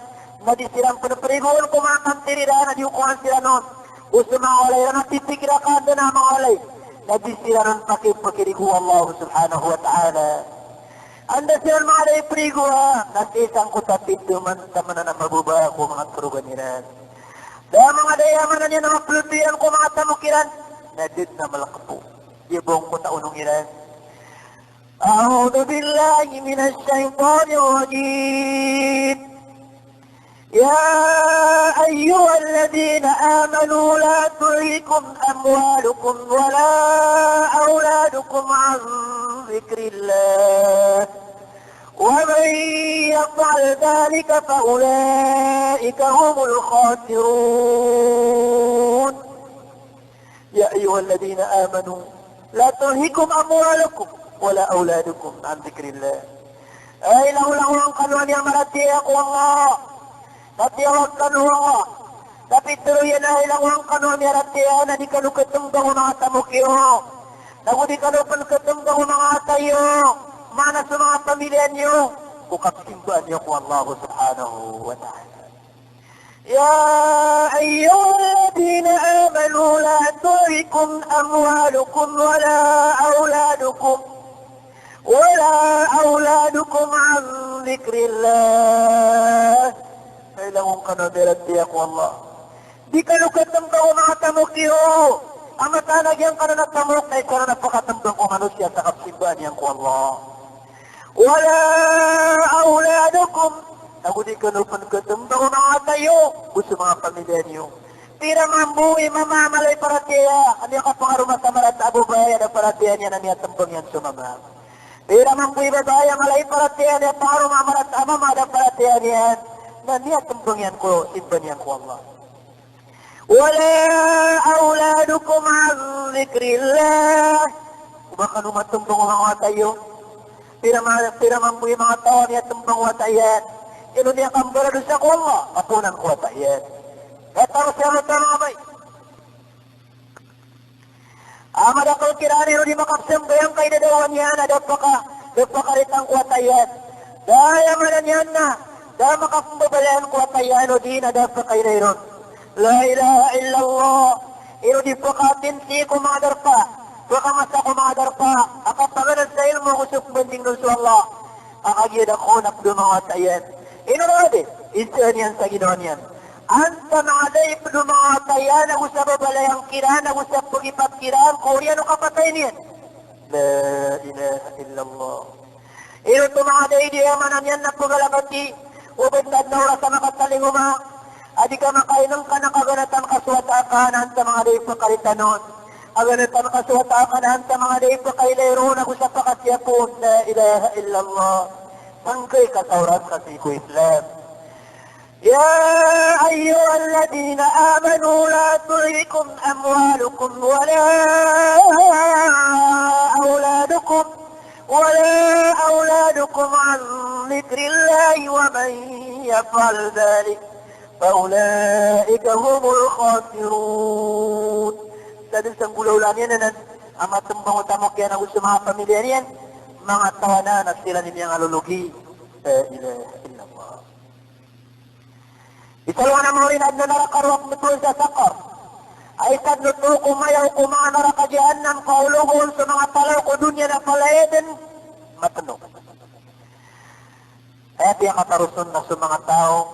na di silang panaprigon ko mga kantiriran, na di ukuhan sila noon, gusto mga walay, na natipikirakan doon na mga walay, Nabi silaran pakipakiriku Allah subhanahu wa ta'ala. Anda silang mga naipirigo ha. Nasisang ko tapit duman sa mana na mabubaya ko mga karuganiran. Dahil mga dayaman na niya na mapulutiran ko mga tamukiran. Nadid na malakapo. Ibong ko taunungiran. A'udhu billahi minas shaytanir rajim. يا أيها الذين آمنوا لا تلهكم أموالكم ولا أولادكم عن ذكر الله ومن يفعل ذلك فأولئك هم الخاسرون يا أيها الذين آمنوا لا تلهكم أموالكم ولا أولادكم عن ذكر الله أي لو لهم قالوا أن يمرتي أقوى الله Tatiyawag kanuha. Tapi tuloy na ilang wang kanuha niya ratiya na di kanu ketumbang mga tamukyo. Naku di kanu pan ketumbang mga tayo. Mana sa mga pamilya niyo. Kukapsimban niyo ko Allah subhanahu wa ta'ala. Ya ayyuhalladhina amanu la tulhikum amwalukum wala auladukum an dhikrillah. Kailangan ka na diratiya ko Allah. Di ka nukatambang o mga tamukyo. Ang matanagyan ka na nagtamuk na ikaw na napakatambang o manusia sa kapsimban yan ko Allah. Wala auladukum. Naku di ka nukatambang o mga tayo. Gusto mga pamilya niyo. Tira mambuhi mamamalay para tiya. Ano yung kapangaruma sa marat Abu Baya na para tiya niya na niya tambang yan sumama. Tira mambuhi babaya malay para tiya niya pangaruma marat amama na para tiya niya. Na niya tambang yan ko, simban yan ko Allah. Wala auladukum an dhikrillah. Baka numatambang mga tayo. Tira mambuhi mga tao niya tambang watayan. Ino niya kambara doon sa ko Allah. Kapunan ko watayan. Datang siya tamamay. Amad ako kirani no di makapsam gayang kay dadawan niya na dapakaritang kuwatayan. Daya manan yan na. Daya makapumbabalaan kuwatayan no di na dapakay na iron. La ilaha illallah. Ino di pakatinti kumadar pa. Pakamasa kumadar pa. Akapanganan sa ilmo kusok banding nun sa Allah. Akagiyad ako nakdumawatayan. Ino na din. Isa niyan sa ginoon yan. Anta maaday pagdumatayan ang usap balayang kiran, ang usap pag-ipag kiran, Korea no kapatay niyan. La ilaha illallah. Ino tumaaday di amanan yan na pagalabati, ubad na adnaw sa makatalinguma, adi ka makainang ka nakaganatan kaswatakan, anta mga day pakaritanon, aganatan kaswatakan, anta mga day pakailayro, ang usap pakasyapon, la ilaha illallah. Sangkay katawrat kasi ko Islam. يا أيها الذين آمنوا لا تلهكم أموالكم ولا أولادكم عن ذكر الله ومن يفعل ذلك فأولئك هم الخاسرون. Tadi sang gulaw-ulan yan na amat tembang utamok yan ang gusto mga pamilya yan, mga tawanan at sila nilang alulugi. Ilaha illallah. Isalwa na mga rinad na narakarwak betul sa sakar. Ay kadluto kumayaw kumanara ka jahannam kaulugon sa mga talaw ko dunya na palaeden. Matano. Kaya tiyak katarusun na sa mga tao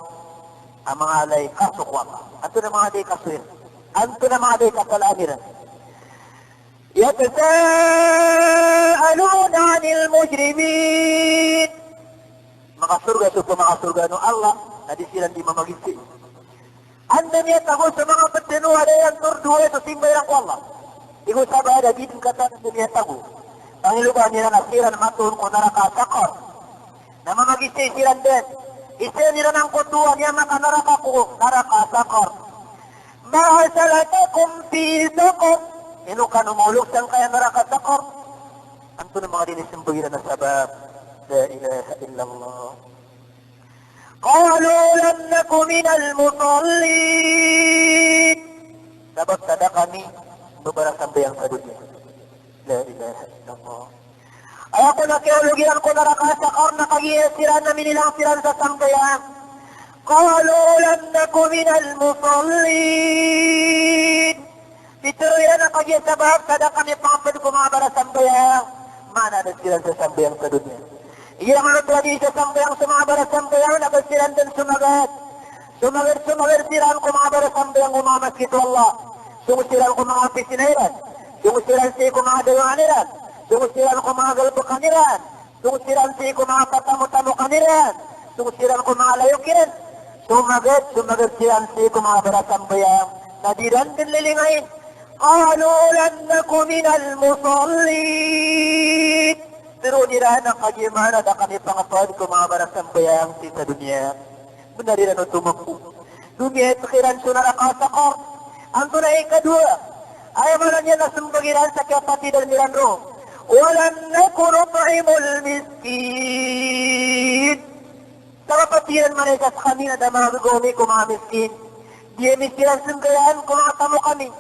ang mga alay kasukwak. Anto na mga day kasuin. Anto na mga day kasalamiran. Yatasaaluna anil mujrimin. Mga surga sa mga surga no Allah. Nadi silang di mamagisi. Anda niya tago sa mga patinuha na yan turduha ito simbay lang ko Allah. Igo sabay na gitin kata na niya tago. Pangiluban niya na silang matun ko narakasakor. Na mamagisi silang din. Isa nila ng kutuwa niya maka narakasakor. Mahasalatakum fi sakor. Ino ka numulog saan kaya narakasakor. Anto na mga dinisimboy na sabab. La ilaha illallah. قالوا لم نك من المصلين. Dapat sada kami beberapa sambayang sa dunia. La ilaha illallah. Ako na kiulugian ko narakasakar na kagiyasiran na minilang siran sa sambayang. قالوا لم نك من المصلين. Dituruyan na kagiyasabab sada kami pangapad ko mga bara sambayang. Mana na siran sa sambayang sa dunia. Iya manut lagi sa sambayang sa mga bara sambayang nagasiran din sumagat. Sumagat siran ko mga bara sambayang umamas kito Allah. Sumusiran ko mga pisinairan. Sumusiran si ko mga dayuaniran. Sumusiran ko mga galbukaniran. Sumusiran si ko mga patamu-tamukaniran. Sumusiran ko mga layukiran. Sumagat siran si ko mga bara sambayang nadiran din lilingayin. قالوا لن نك من المصلين. Pero nirahan ang kagimana na kami pangapad ko mga barasambayang sa dunia. Benarin ano tumangku. Dunia ito kiran suna nakasakor. Ang tunay kadua. Ayaw mo na niya nasumbagiran sa kapatid al miranro. Walang nakunut'imul miskin. sa kapatiran mereka sa kanila na mga gagawin ko mga miskin. Di misiran sunggayan kung matamo kami.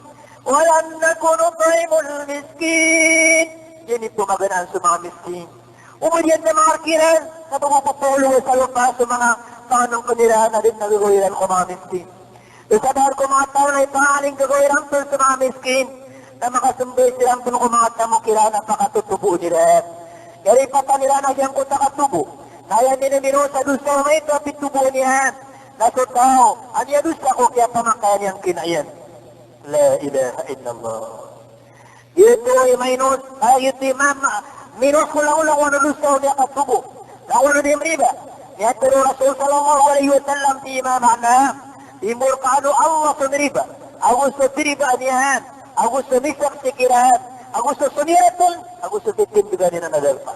Walang nakunutay mo miskin. Yan ito maganaan sa mga miskin. Umudyan na mga arkiran na pumapapulong sa lupa sa mga panganong kanila na din nagagawiran ko mga miskin. Isabar ko mga tao na ipangaling gagawiran sa mga miskin na makasumbay silang puno ko mga tamo kila na pakatutubo nila. Kaya ipata nila na diyang ko sa katubo. Naya minumino sa dusa mo ito pitubo niyan. Nasutaw, anya dusa ko kaya pamakayan niyang kinayan. La ilaha illallah. Ito ay minus, ito ay minus ko lang ulang wano dusa niya katubo. Lawan na din riba. Niya turo Rasul sallallahu alaihi wa sallam ti imamana. Timur kano Allah sa riba. Agus sa riba niyan. Agus sa misak sikiran. Agus sa suniratul. Agus sa titindigan niya na nagalpa.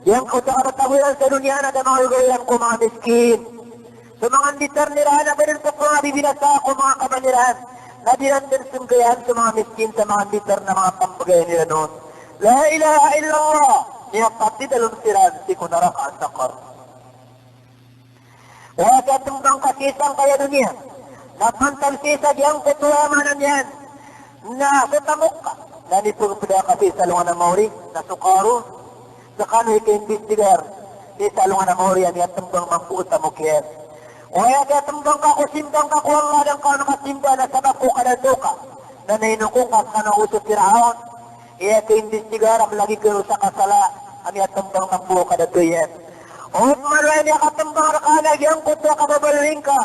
Yang kau tak ada tahuan sa dunia na mga gawin ko mga miskin. Sa mga litar nila na ganun sa mga bibinasa ko mga kamaniran. Na dinan din sunggayan sa mga miskin sa mga litar na mga pampagay nila noon. La ilaha illallah. Niya pati dalong siran si kunarak ang sakar. Wala ka tumbang kasisang kaya dunia. Napantal sisa diyang kutuamanan yan. Na sa tamok ka. Nanipong pada kasisa lungan ng mauri. Na sukaro. Sakano ika-investigar, di salungan ng Morian, yan tembang mampu utamukyan. O ya kaya tembang ka ko, simbang ka ko, ang ladang ka nakasimba na sabak ko kadado ka. Na nainukong ka sa usot tiraon, iya ka-investigar, ang lagi kayo sa kasala, ang yan tembang mampu kadado yan. O malay niya ka tembang rakalag, yang kutwa kababaling ka,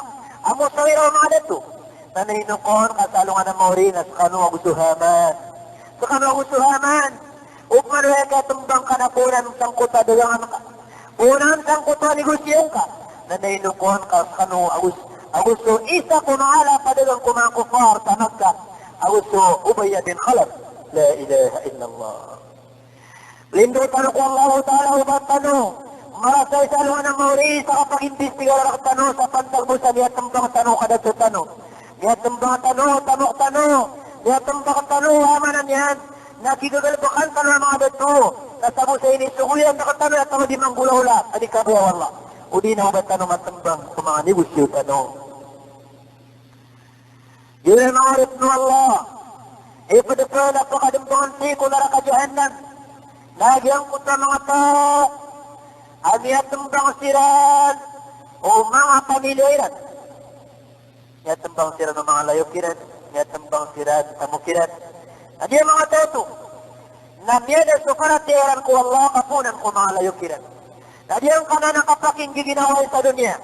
amo sa wiro mga dato. Na nainukong ka salungan ng Morian, sakano agusuhaman. Sakano agusuhaman. Upman wala ka tumbang ka na punang sangkuta dalang ka. Punang sangkuta negosyon ka. Na nainukuhan ka kanu Agusto isa kumaala pa dalang kumakufar tanag ka. Agusto ubaya din khalaf. La ilaha illallah. Lindutan ko Allah Ta'ala ubat tanong. Marasay sa luha ng mauri sa kapag-imbestigar ang tanong sa pantag mo sa niya tumbang tanong kada sa tanong. Niya tumbang tanong, tanong. Niya tumbang tanong, hamanan yan. Nakigagalbakan ka ng mga dato. Nasabo sa inis, sukuyan na katano at mga di manggula-hula. Adi ka buwa wala. O di na ubat tanong matambang sa mga negosyo tanong. Yun ang mga ritno Allah. E padapra na pakadambangan siko na rakajahanan. Nagyang ko sa mga tao. Amiyat tembang siran. O mga pamilyoiran. Amiyat tembang siran ng mga layokiran. Amiyat tembang siran sa mukiran. Adi mga tao na miyada sukaratiran ko Allah kapunan ko mga layukiran. Adi ang kanana kapaking giginaway sa dunia.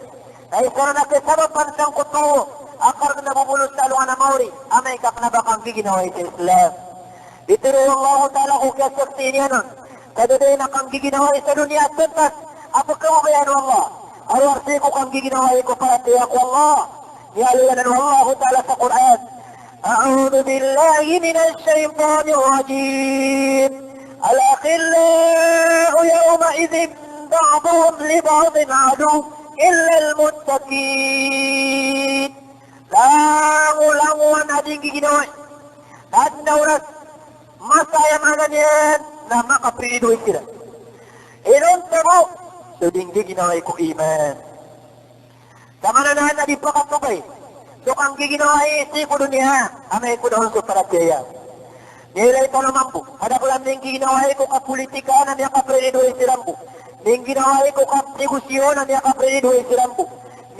Ay kung nakisarapan siyang kuto, akar na nabubulot sa alungan na mauri, amay kaknabakang giginaway sa Islam. Dituro Allah Ta'ala ko kasakti niya nun. Kaduday na kang giginaway sa dunia at tuntas, apo ka mo bayan Allah. Arwarsi ko kang giginaway ko para tiyak Allah. Niyalulan Allah Ta'ala sa Quran. أعوذ بالله من الشيطان الرجيم الأخلاء يومئذ بعضهم لبعض عدو إلا المتقين languan ading giginoy at nauras masaya manan yan na makapridoy sila inon tamo so ding giginoy ko iman sama na na di pa katubay. So kang giginaway isi ko dunia, amay ko doon sa paratiyaya. Nilay pa naman po, kada ko lang ning giginaway ko kapolitika na niya kaprenido isiram po. Ning ginaway ko kapnegosyon na niya kaprenido isiram po.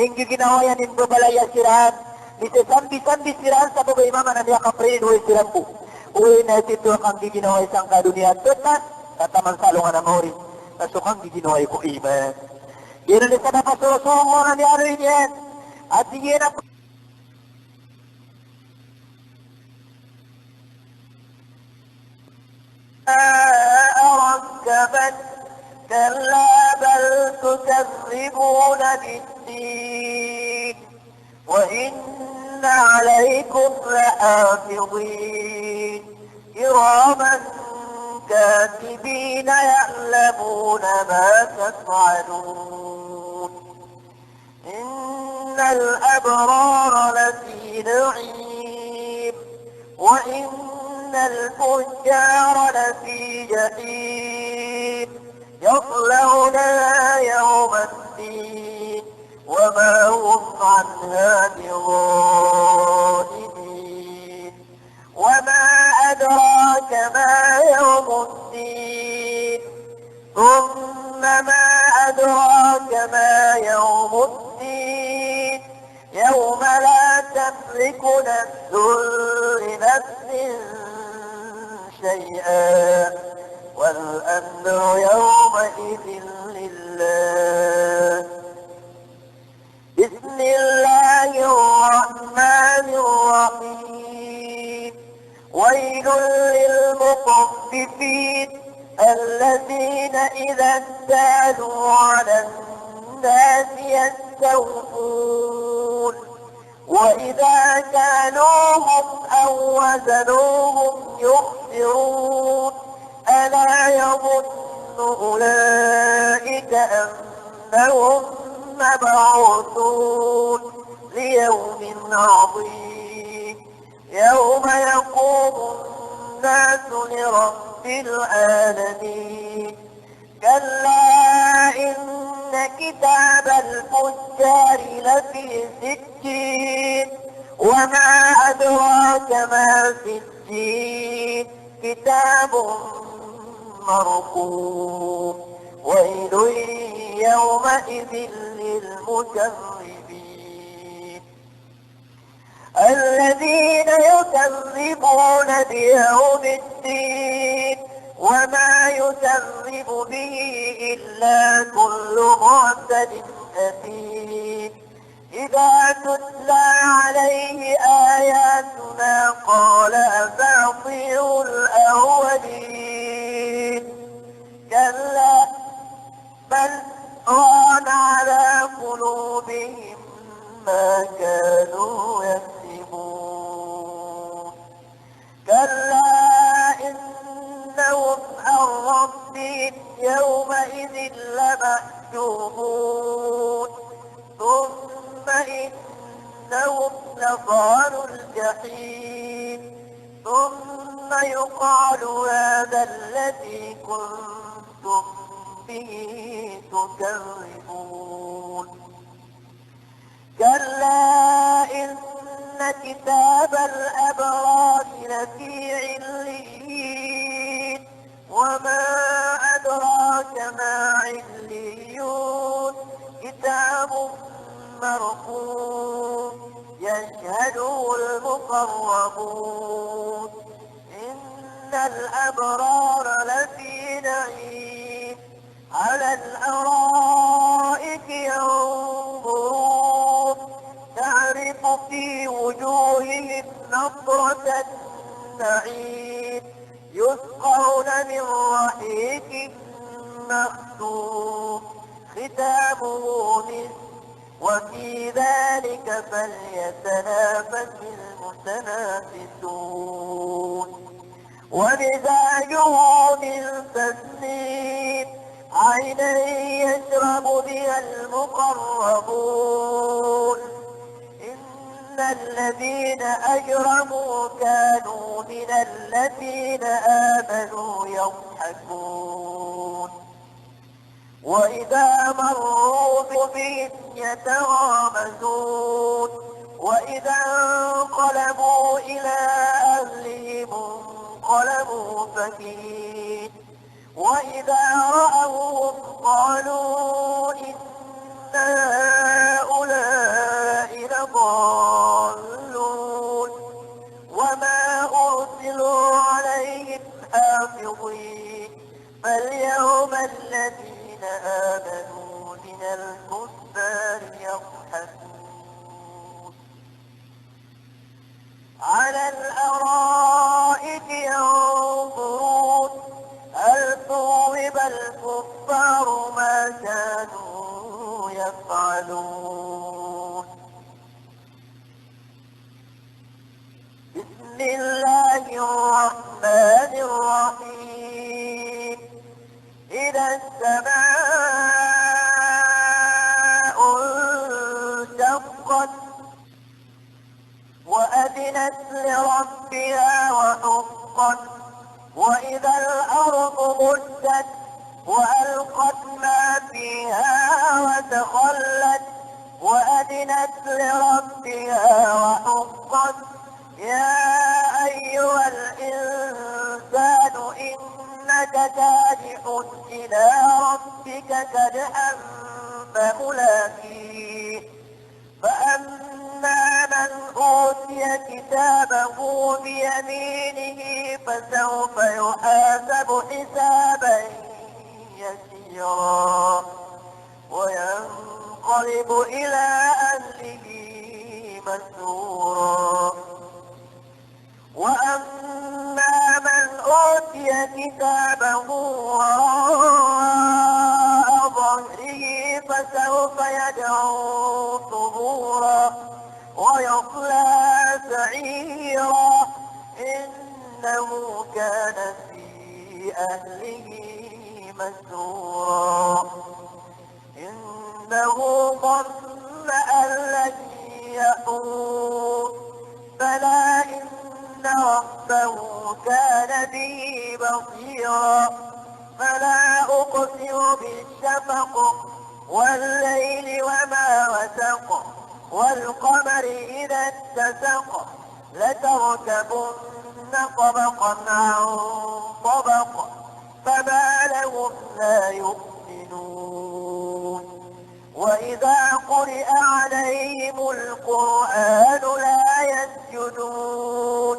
Ning giginawayan nin babalaya siran, bisan-bisan siran sa bagay mama na niya kaprenido isiram po. Uwi na ito kang giginaway sang kadunia tutas, kataman salungan na mori, kaso kang giginaway ko iman. Yan ang isa na pasusungo na niya rin yan. At sige na po. أركبت كلا بل تكذبون بالدين وإن عليكم لحافظين كراما كاتبين يعلمون ما تفعلون إن الأبرار لفي نعيم وإن الفجار لفي جحيم يصلونها يوم الدين الدين وما هم عنها بغائبين. وما أدراك ما يوم الدين ثم ما أدراك ما يوم الدين يوم لا تملك نفس لنفس شيئا والأمر يومئذ لله. بسم الله الرحمن الرحيم. ويل للمطففين الذين إذا اكتالوا على الناس يستوفون وإذا كالوهم أو وزنوهم يخسرون. ألا يظن أولئك أنهم مبعوثون ليوم عظيم يوم يقوم الناس لرب العالمين. كلا إن كتاب الفجار لفي سجين وما أدراك ما سجين كتاب مرقوم. ويل يومئذ للمكذبين الذين يكذبون بيوم الدين وما يكذب به إلا كل معتد أثيم. إذا تتلى عليه آياتنا قال أساطير الأولين. كلا بل ران على قلوبهم ما كانوا يكسبون. كلا إنهم عن ربهم يومئذ لمحجوبون ثم إنهم لصال الجحيم. ثم يقال هذا الذي كنتم به تكذبون. كلا إن كتاب الأبرار لفي عليين وما أدراك ما عليون كتاب مرقوم يشهده المقربون. إن الأبرار لفي نعيم على الأرائك ينظرون تعرف في وجوههم نضرة النعيم يسقون من رحيق مختوم ختامه مسك وفي ذلك فليتنافس المتنافسون. ومزاجه من تسنيم عينا يشرب بها المقربون. إن الذين أجرموا كانوا من الذين آمنوا يضحكون وإذا مروا بهم يتغامزون وإذا انقلبوا إلى أهلهم انقلبوا فكين وإذا رأوهم قالوا إن هؤلاء لضالون وما أرسلوا عليهم حافظين. فاليوم الذين آمنوا من الكفار يضحكون على الأرائك ينظرون هل ثوب الكفار ما كانوا يفعلون. بسم الله الرحمن الرحيم. إذا السماء انشقت وأذنت لربها وحقت وإذا الأرض مدت وألقت ما فيها وتخلت وأذنت لربها وحقت. يا أيها الإنسان إنك كادح إلى ربك كدحا فملاقيه. فأما من أوتي كتابه بيمينه فسوف يحاسب حسابا يسيرا وينقلب إلى أهله مسرورا. وأما من أوتي كتابه وراء ظهره فسوف يدعو ثبورا ويصلى سعيرا إنه كان في أهله مسرورا. إنه ظن أن لن يحور بلى إن ربه كان به بصيرا. فلا أقسم بالشفق والليل وما وسق والقمر إذا اتسق لتركبن طبقا عن طبق فما لهم لا يؤمنون. وإذا قرئ عليهم القرآن لا يسجدون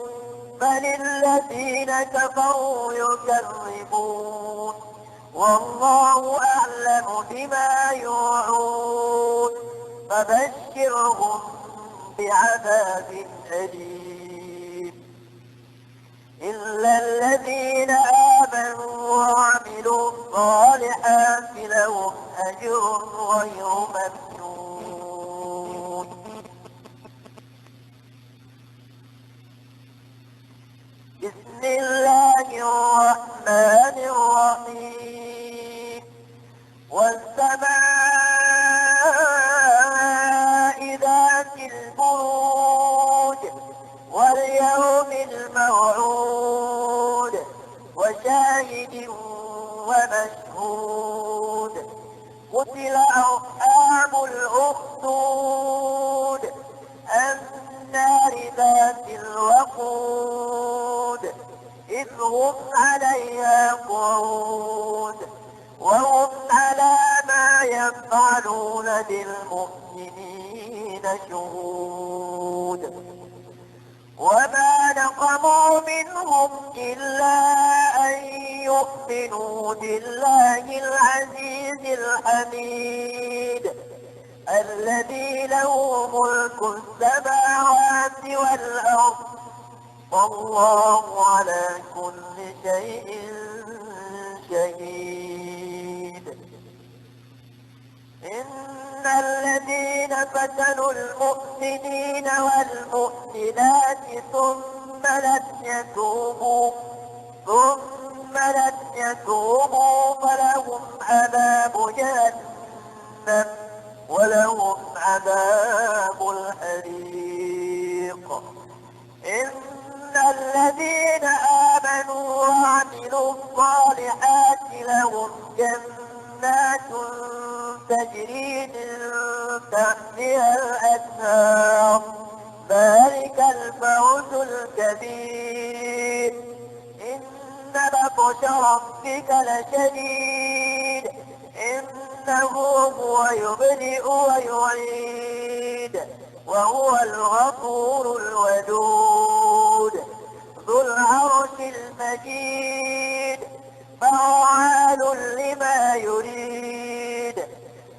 بل الذين كفروا يكذبون والله أعلم بما يوعون فبشرهم بعذاب أليم. إلا الذين آمنوا وعملوا الصالحات لهم أجر غير ممنون. بسم الله الرحمن الرحيم. والسماء ذات البروج واليوم الموعود وشاهد ومشهود. قتل أصحاب الأخدود النار ذات الوقود إذ هم عليها قعود وهم على ما يفعلون بالمؤمنين شهود. وما نقموا منهم إلا أن يؤمنوا بالله العزيز الحميد الذي له ملك السماوات والأرض والله على كل شيء شهيد. إن الذين فتنوا المؤمنين والمؤمنات ثم لم يتوبوا فلهم عذاب جهنم ولهم عذاب الحريق. إن الذين آمنوا وعملوا الصالحات لهم جنات تجري من تحتها الأنهار ذلك الفوز الكبير. إن بطش ربك لشديد إنه هو يبدئ ويعيد وهو الغفور الودود ذو العرش المجيد فعال لما يريد.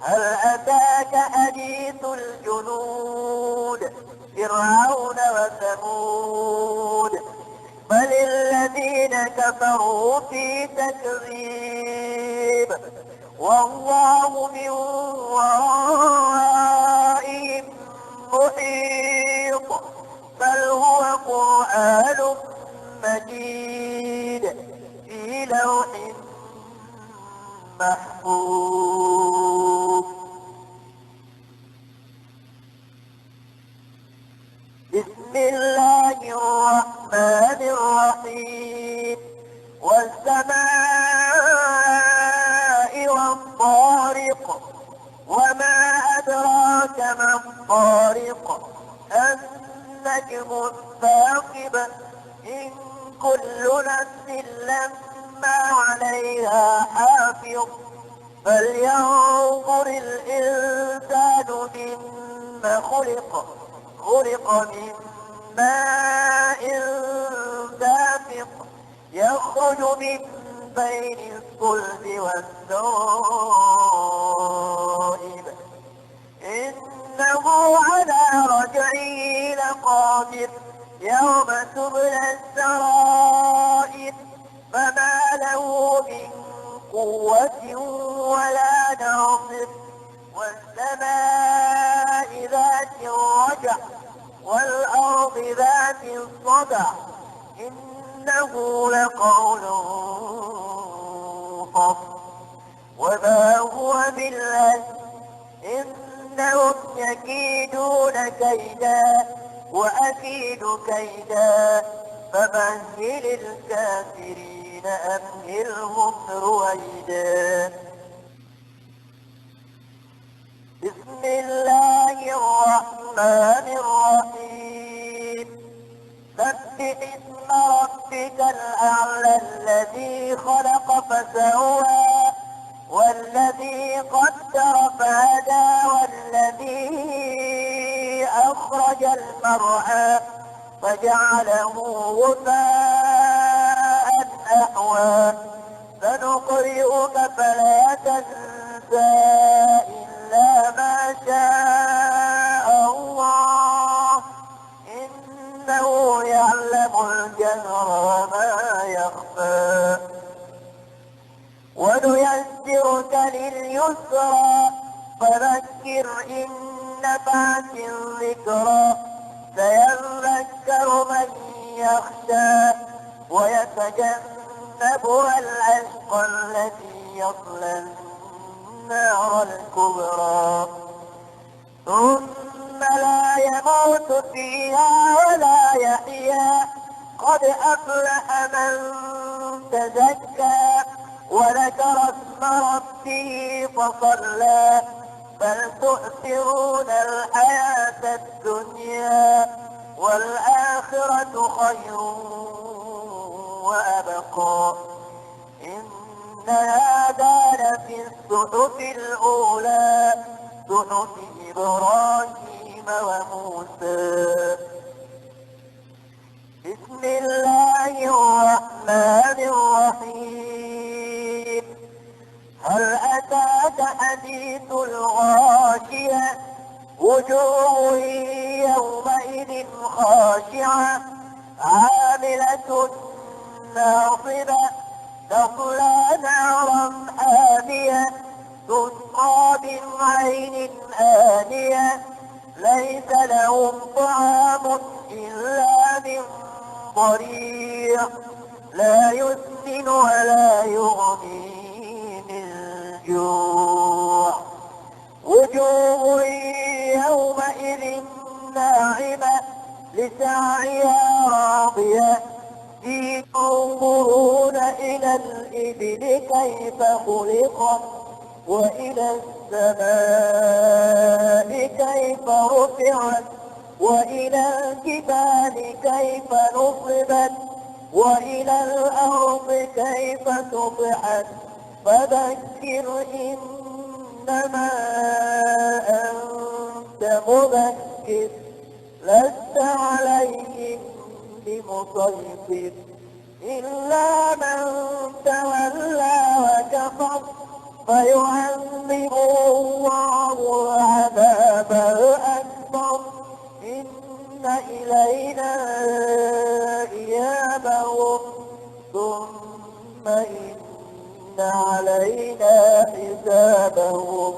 هل أتاك حديث الجنود فرعون وثمود بل الذين كفروا في تكذيب والله من ورائهم محيط بل هو قرآن مجيد في لوح محفوظ. بسم الله الرحمن الرحيم. والسماء إنما الطارق النجم الثاقب إن كل نفس لما عليها حافظ فلينظر الإنسان مما خلق من ماء دافق يخرج من بين الصلب والترائب إنه على رجعه لقادر يوم تبلى السرائر فما له من قوة ولا ناصر والسماء ذات الرجع والأرض ذات الصدع إنه لقول فصل وما هو بالهزل إنهم يكيدون كيدا وأكيد كيدا فمهل الكافرين أمهلهم رويدا بسم الله الرحمن الرحيم سبح اسم ربك الأعلى الذي خلق فسوى والذي قدر فهدى والذي أخرج المرعى فجعله غثاء أحوى سنقرئك فلا تنسى إلا ما شاء الله إنه يعلم الجهر وما يخفى ونيسرك لليسرى فذكر إن نفعت الذكرى سيذكر من يخشى ويتجنبها الأشقى الذي يصلى النار الكبرى ثم لا يموت فيها ولا يحيا قد أفلح من تزكى وذكر اسم ربه فصلى بل تؤثرون الحياة الدنيا والآخرة خير وأبقى إن هذا لفي الصحف الأولى صحف إبراهيم وموسى بسم الله الرحمن الرحيم هل أتاك حديث الغاشية وجوه يومئذ خاشعة عاملة ناصبة تصلى نارا حامية تسقى من عين آنية ليس لهم طعام إلا من ضريع لا يسمن ولا يغني من جوع وجوه يومئذ ناعمة لسعيها راضية ينظرون إلى الإبل كيف خلقت وإلى السماء كيف رفعت وإلى الجبال كيف نصبت وإلى الأرض كيف سطحت فذكر إنما أنت مذكر لست عليهم بمسيطر إلا من تولى وكفر فيعذبه الله العذاب الأكبر إن إلينا إيابهم ثم إن علينا حسابهم